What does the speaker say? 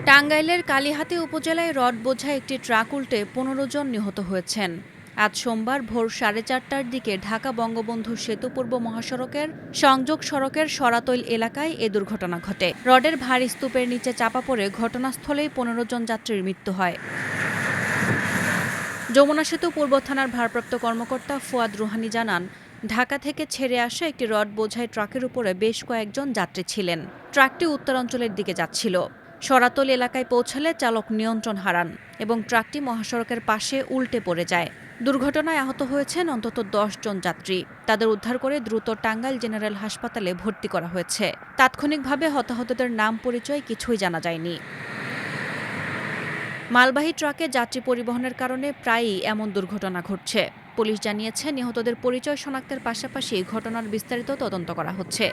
টাঙ্গাইলের কালিহাতী উপজেলায় রড বোঝাই একটি ট্রাক উল্টে ১৫ জন নিহত হয়েছেন। আজ সোমবার ভোর ৪:৩০টার দিকে ঢাকা বঙ্গবন্ধু সেতু পূর্ব মহাসড়কের সংযোগ সড়কের সরাতৈল এলাকায় এ দুর্ঘটনা ঘটে। রডের ভারী স্তূপের নিচে চাপা পড়ে ঘটনাস্থলেই ১৫ জন যাত্রীর মৃত্যু হয়। যমুনা সেতু পূর্ব থানার ভারপ্রাপ্ত কর্মকর্তা ফুয়াদ রুহানি জানান, ঢাকা থেকে ছেড়ে আসা একটি রড বোঝাই ট্রাকের উপরে বেশ কয়েকজন যাত্রী ছিলেন। ট্রাকটি উত্তরাঞ্চলের দিকে যাচ্ছিল। সরাতল এলাকায় পৌঁছালে চালক নিয়ন্ত্রণ হারান এবং ট্রাকটি মহাসড়কের পাশে উল্টে পড়ে যায়। দুর্ঘটনায় আহত হয়েছেন অন্তত ১০ জন যাত্রী। তাদের উদ্ধার করে দ্রুত টাঙ্গাইল জেনারেল হাসপাতালে ভর্তি করা হয়েছে। তাৎক্ষণিকভাবে হতাহতদের নাম পরিচয় কিছুই জানা যায়নি। মালবাহী ট্রাকে যাত্রী পরিবহনের কারণে প্রায়ই এমন দুর্ঘটনা ঘটছে। পুলিশ জানিয়েছে, নিহতদের পরিচয় শনাক্তের পাশাপাশি ঘটনার বিস্তারিত তদন্ত করা হচ্ছে।